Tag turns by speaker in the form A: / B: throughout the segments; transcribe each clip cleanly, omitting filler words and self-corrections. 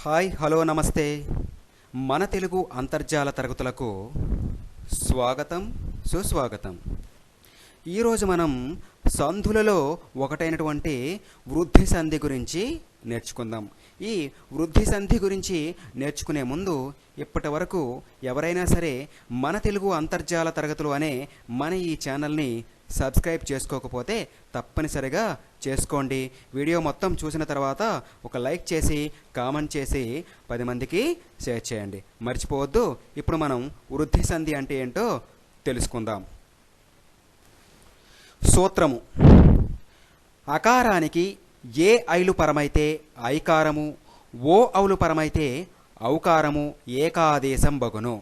A: Hi hello నమస్తే. మన తెలుగు అంతర్జాల తరగతులకు స్వాగతం సుస్వాగతం. ఈరోజు మనం సంధులలో ఒకటైనటువంటి వృద్ధి సంధి గురించి నేర్చుకుందాం. ఈ వృద్ధి సంధి గురించి నేర్చుకునే ముందు ఇప్పటి వరకు ఎవరైనా సరే మన తెలుగు అంతర్జాల తరగతులు అనే మన ఈ ఛానల్ని సబ్స్క్రైబ్ చేసుకోకపోతే తప్పనిసరిగా చేసుకోండి. వీడియో మొత్తం చూసిన తర్వాత ఒక లైక్ చేసి కామెంట్ చేసి 10 మందికి షేర్ చేయండి. మర్చిపోవద్దు. ఇప్పుడు మనం వృద్ధి సంధి అంటే ఏంటో తెలుసుకుందాం. సూత్రము: అకారానికి ఏ ఐలు పరమైతే ఐకారము, ఓ ఔలు పరమైతే ఔకారము ఏకాదేశం బగును.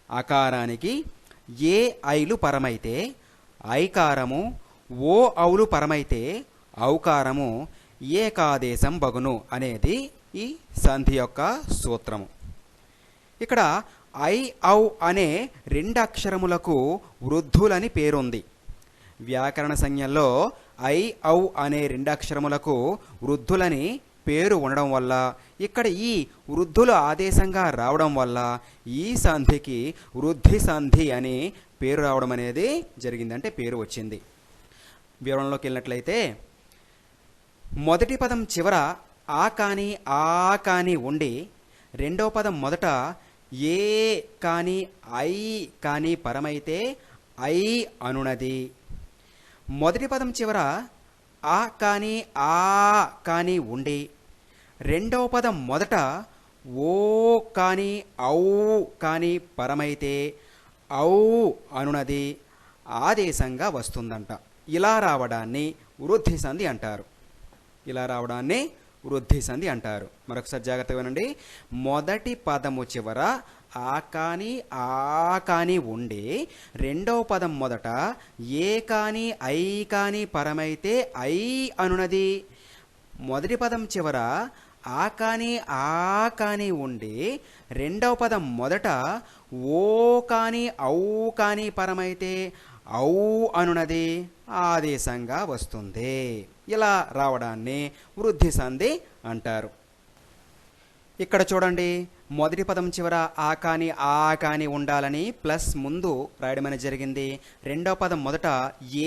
A: అకారానికి ఏ ఐలు పరమైతే ఐకారము, ఓ ఔలు పరమైతే ఔకారము ఏకాదేశం బగును అనేది ఈ సంధి యొక్క సూత్రము. ఇక్కడ ఐ ఔ అనే 2 అక్షరములకు వృద్ధులని పేరుంది. వ్యాకరణ సంజ్ఞల్లో ఐ ఔ అనే 2 అక్షరములకు వృద్ధులని పేరు ఉండడం వల్ల, ఇక్కడ ఈ వృద్ధులు ఆదేశంగా రావడం వల్ల ఈ సంధికి వృద్ధి సంధి అని పేరు రావడం అనేది జరిగింది, అంటే పేరు వచ్చింది. వివరణలోకి వెళ్ళినట్లయితే, మొదటి పదం చివర ఆ కానీ ఆ కానీ ఉండి రెండో పదం మొదట ఏ కానీ ఐ కానీ పరమైతే ఐ అనునది. మొదటి పదం చివర ఆ కానీ ఆ కానీ ఉండి రెండవ పదం మొదట ఓ కానీ ఔ కానీ పరమైతే ఔ అనునది ఆదేశంగా వస్తుందంట. ఇలా రావడాన్ని వృద్ధి సంధి అంటారు. మరొకసారి జాగ్రత్తగా వినండి. మొదటి పదము చివర ఆ కానీ ఆ కానీ ఉండి రెండవ పదం మొదట ఏ కానీ ఐ కానీ పరమైతే ఐ అనునది. మొదటి పదం చివర ఆ కానీ ఆ కానీ ఉండి రెండవ పదం మొదట ఓ కానీ ఔ కానీ పరమైతే ఔ అనునది ఆదేశంగా వస్తుంది. ఇలా రావడాన్ని వృద్ధి సంధి అంటారు. ఇక్కడ చూడండి, మొదటి పదం చివర ఆ కానీ ఆ కానీ ఉండాలని ప్లస్ ముందు రాయడం అనేది జరిగింది. రెండవ పదం మొదట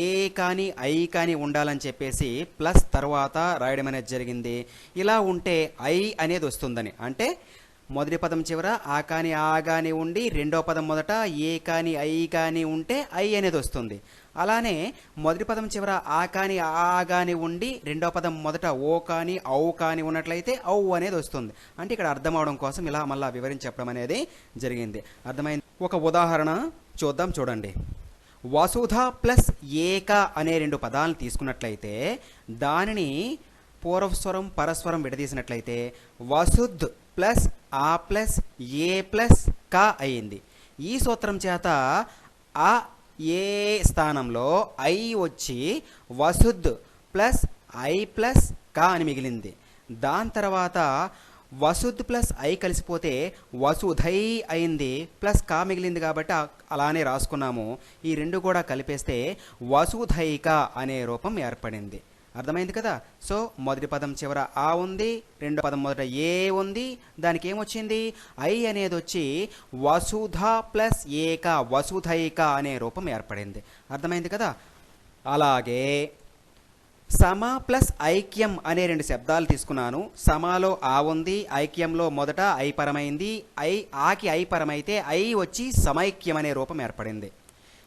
A: ఏ కానీ ఐ కానీ ఉండాలని చెప్పేసి ప్లస్ తర్వాత రాయడం అనేది జరిగింది. ఇలా ఉంటే ఐ అనేది వస్తుందని, అంటే మొదటి పదం చివర ఆ కానీ ఆ కానీ ఉండి రెండవ పదం మొదట ఏ కానీ ఐ కానీ ఉంటే ఐ అనేది వస్తుంది. అలానే మొదటి పదం చివర ఆ కానీ ఆ కానీ ఉండి రెండవ పదం మొదట ఓ కానీ ఔ కానీ ఉన్నట్లయితే ఔ అనేది వస్తుంది. అంటే ఇక్కడ అర్థం అవడం కోసం ఇలా మళ్ళీ వివరించి చెప్పడం అనేది జరిగింది. అర్థమైంది. ఒక ఉదాహరణ చూద్దాం, చూడండి. వసుధ ప్లస్ ఏక అనే 2 పదాలను తీసుకున్నట్లయితే దానిని పూర్వస్వరం పరస్వరం విడదీసినట్లయితే వసుద్ ప్లస్ ఆ ప్లస్ ఏ ప్లస్ క అయింది. ఈ సూత్రం చేత ఆ ఏ స్థానంలో ఐ వచ్చి వసుద్ ప్లస్ ఐ ప్లస్ క అని మిగిలింది. దాని తర్వాత వసుద్ ప్లస్ ఐ కలిసిపోతే వసుధై అయింది, ప్లస్ కా మిగిలింది కాబట్టి అలానే రాసుకున్నాము. ఈ 2 కూడా కలిపేస్తే వసుధైక అనే రూపం ఏర్పడింది. అర్థమైంది కదా. సో మొదటి పదం చివర ఆ ఉంది, రెండో పదం మొదట ఏ ఉంది, దానికి ఏమొచ్చింది ఐ అనేది వచ్చి వసుధ ప్లస్ ఏక వసుధైక అనే రూపం ఏర్పడింది. అర్థమైంది కదా. అలాగే సమ ప్లస్ ఐక్యం అనే 2 శబ్దాలు తీసుకున్నాను. సమాలో ఆ ఉంది, ఐక్యంలో మొదట ఐ పరమైంది. ఆకి ఐ పరమైతే ఐ వచ్చి సమైక్యం అనే రూపం ఏర్పడింది.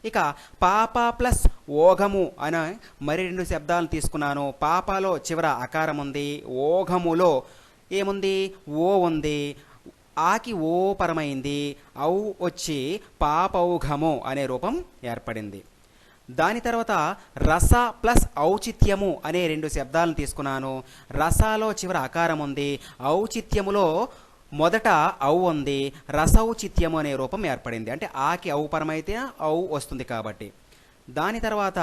A: ఇక పాప ప్లస్ ఓఘము అనే మరి 2 శబ్దాలను తీసుకున్నాను. పాపలో చివర అకారం ఉంది, ఓఘములో ఏముంది ఓ ఉంది. ఆకి ఓ పరమైంది, ఔ వచ్చి పాపౌఘము అనే రూపం ఏర్పడింది. దాని తర్వాత రస ప్లస్ ఔచిత్యము అనే 2 శబ్దాలను తీసుకున్నాను. రసాలో చివర అకారం ఉంది, ఔచిత్యములో మొదట ఔ ఉంది, రసౌచిత్యము అనే రూపం ఏర్పడింది. అంటే ఆకి ఔ పరమైతే ఔ వస్తుంది కాబట్టి. దాని తర్వాత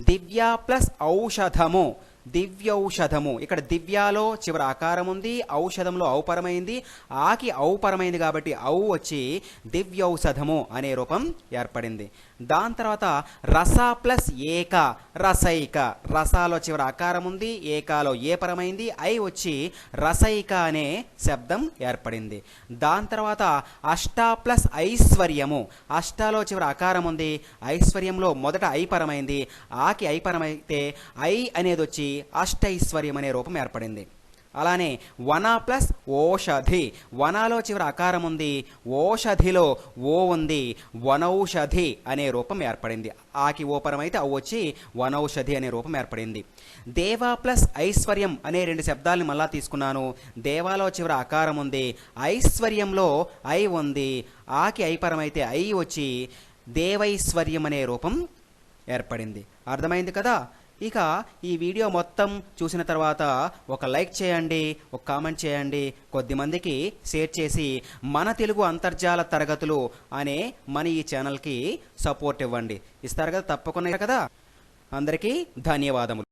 A: దివ్య ప్లస్ ఔషధము దివ్యౌషధము. ఇక్కడ దివ్యాలో చివరి ఆకారం ఉంది, ఔషధంలో ఔపరమైంది, ఆకి ఔపరమైంది కాబట్టి ఔ వచ్చి దివ్యౌషధము అనే రూపం ఏర్పడింది. దాని తర్వాత రస ప్లస్ ఏక, రసైక. రసాలో చివరి ఆకారం ఉంది, ఏకాలో ఏ పరమైంది, ఐ వచ్చి రసైక అనే శబ్దం ఏర్పడింది. దాని తర్వాత అష్ట ప్లస్ ఐశ్వర్యము. అష్టాలో చివరి ఆకారం ఉంది, ఐశ్వర్యంలో మొదట ఐ పరమైంది, ఆకి ఐ పరమైతే ఐ అనేది వచ్చి అష్టైశ్వర్యం అనే రూపం ఏర్పడింది. అలానే వన ప్లస్ ఓషధి. వనాలో చివరి ఆకారం ఉంది, ఓషధిలో ఓ ఉంది, వనౌషధి అనే రూపం ఏర్పడింది. ఆకి ఓపరం అయితే అవి వచ్చి వనౌషధి అనే రూపం ఏర్పడింది. దేవ ప్లస్ ఐశ్వర్యం అనే రెండు శబ్దాలని మళ్ళా తీసుకున్నాను. దేవాలో చివరి ఆకారం ఉంది, ఐశ్వర్యంలో ఐ ఉంది, ఆకి ఐపరం అయితే ఐ వచ్చి దేవైశ్వర్యం అనే రూపం ఏర్పడింది. అర్థమైంది కదా. ఇక ఈ వీడియో మొత్తం చూసిన తర్వాత ఒక లైక్ చేయండి, ఒక కామెంట్ చేయండి, కొద్దిమందికి షేర్ చేసి మన తెలుగు అంతర్జాల తరగతులు అనే మన ఈ ఛానల్కి సపోర్ట్ ఇవ్వండి. ఇస్తారు కదా, తప్పకుండా కదా. అందరికీ ధన్యవాదములు.